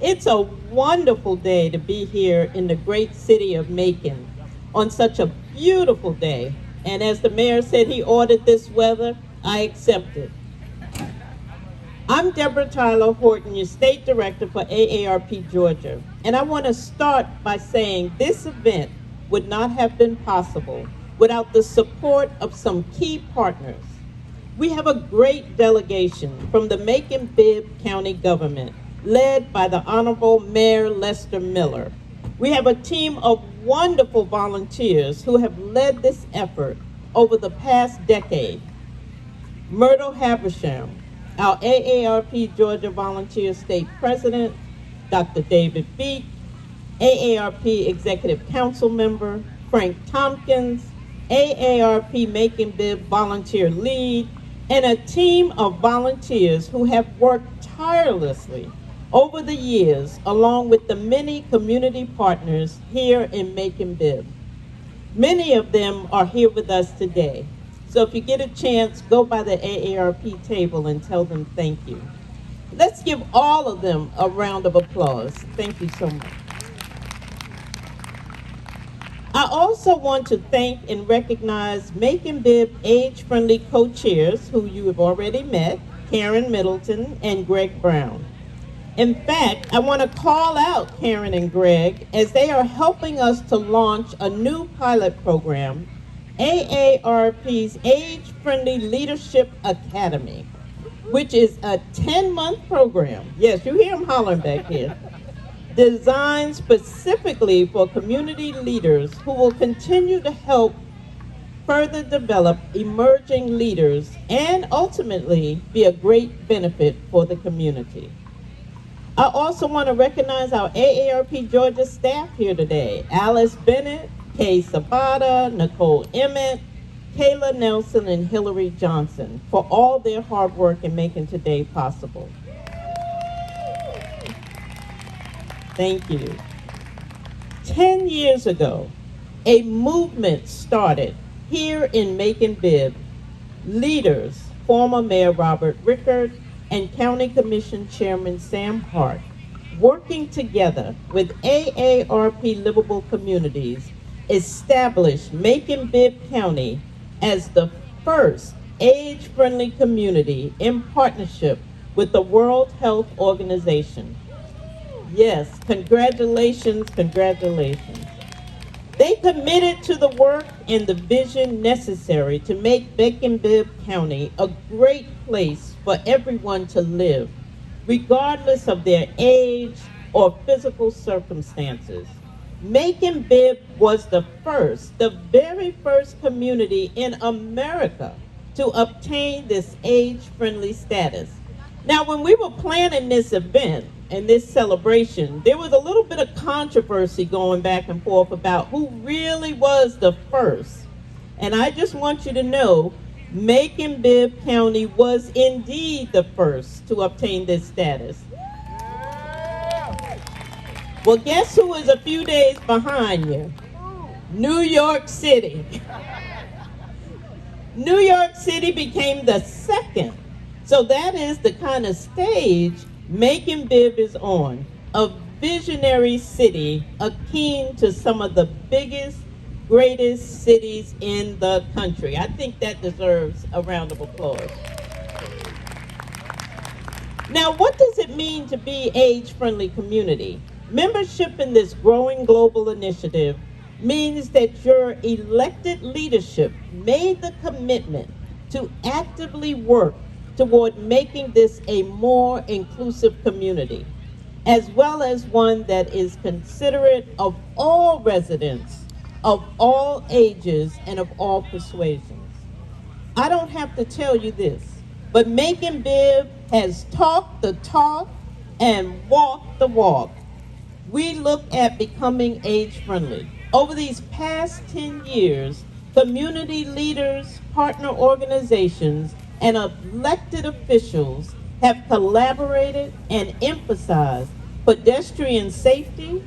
It's a wonderful day to be here in the great city of Macon on such a beautiful day. And as the mayor said he ordered this weather, I accept it. I'm Debra Horton, your state director for AARP Georgia. And I want to start by saying this event would not have been possible without the support of some key partners. We have a great delegation from the Macon-Bibb County government, led by the Honorable Mayor Lester Miller. We have a team of wonderful volunteers who have led this effort over the past decade. Myrtle Habersham, our AARP Georgia Volunteer State President, Dr. David Beek, AARP Executive Council Member, Frank Tompkins, AARP Macon-Bibb Volunteer Lead, and a team of volunteers who have worked tirelessly over the years along with the many community partners here in Macon-Bibb. Many of them are here with us today. So if you get a chance, go by the AARP table and tell them thank you. Let's give all of them a round of applause. Thank you so much. I also want to thank and recognize Macon-Bibb age-friendly co-chairs who you have already met, Karen Middleton and Greg Brown. In fact, I want to call out Karen and Greg as they are helping us to launch a new pilot program, AARP's Age-Friendly Leadership Academy, which is a 10-month program. Yes, you hear them hollering back here. Designed specifically for community leaders who will continue to help further develop emerging leaders and ultimately be a great benefit for the community. I also want to recognize our AARP Georgia staff here today: Alice Bennett, Kay Sabata, Nicole Emmett, Kayla Nelson, and Hillary Johnson for all their hard work in making today possible. Thank you. 10 years ago, a movement started here in Macon-Bibb. Leaders, former Mayor Robert Rickard and County Commission Chairman Sam Hart, working together with AARP Livable Communities, established Macon-Bibb County as the first age-friendly community in partnership with the World Health Organization. Yes, congratulations, congratulations. They committed to the work and the vision necessary to make Macon-Bibb County a great place for everyone to live, regardless of their age or physical circumstances. Macon-Bibb was the very first community in America to obtain this age-friendly status. Now, when we were planning this event and this celebration, there was a little bit of controversy going back and forth about who really was the first. And I just want you to know, Macon-Bibb County was indeed the first to obtain this status. Well, guess who is a few days behind you? New York City. New York City became the second. So that is the kind of stage Macon-Bibb is on, a visionary city akin to some of the biggest, greatest cities in the country. I think that deserves a round of applause. Now, what does it mean to be age-friendly community? Membership in this growing global initiative means that your elected leadership made the commitment to actively work toward making this a more inclusive community, as well as one that is considerate of all residents, of all ages, and of all persuasions. I don't have to tell you this, but Macon-Bibb has talked the talk and walked the walk. We look at becoming age-friendly. Over these past 10 years, community leaders, partner organizations, and elected officials have collaborated and emphasized pedestrian safety,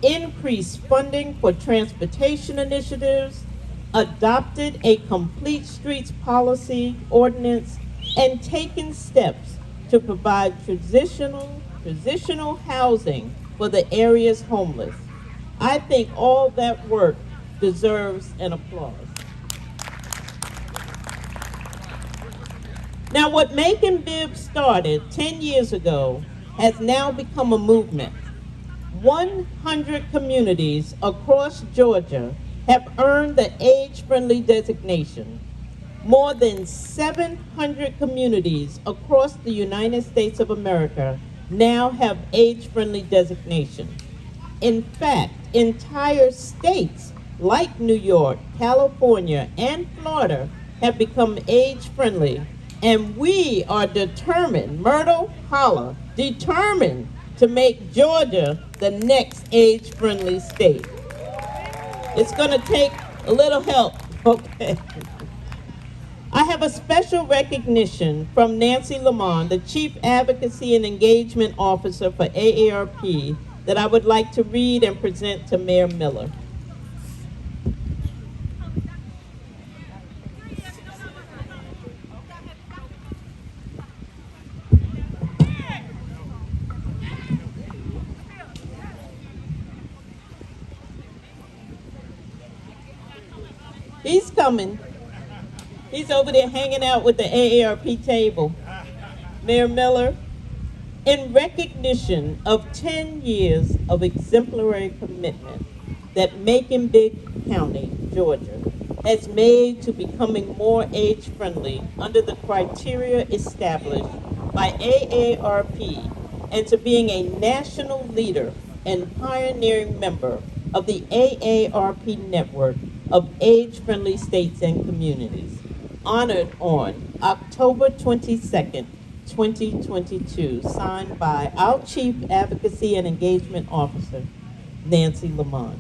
increased funding for transportation initiatives, adopted a complete streets policy ordinance, and taken steps to provide traditional transitional housing for the area's homeless. I think all that work deserves an applause. Now, what Macon-Bibb started 10 years ago has now become a movement. 100 communities across Georgia have earned the age-friendly designation. More than 700 communities across the United States of America now have age-friendly designation. In fact, entire states like New York, California, and Florida have become age-friendly, and we are determined, Myrtle Holla, determined to make Georgia the next age-friendly state. It's gonna take a little help, okay? I have a special recognition from Nancy Lamont, the Chief Advocacy and Engagement Officer for AARP, that I would like to read and present to Mayor Miller. He's coming. He's over there hanging out with the AARP table. Mayor Miller, in recognition of 10 years of exemplary commitment that Macon-Bibb County, Georgia, has made to becoming more age-friendly under the criteria established by AARP, and to being a national leader and pioneering member of the AARP network of age-friendly states and communities, honored on October 22nd, 2022, signed by our Chief Advocacy and Engagement Officer, Nancy Lamont.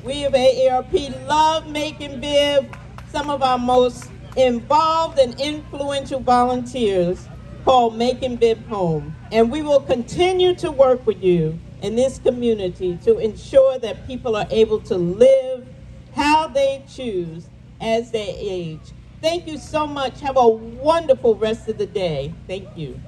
We of AARP love Macon-Bibb. Some of our most involved and influential volunteers call Macon-Bibb home. And we will continue to work with you in this community to ensure that people are able to live how they choose as they age. Thank you so much. Have a wonderful rest of the day. Thank you.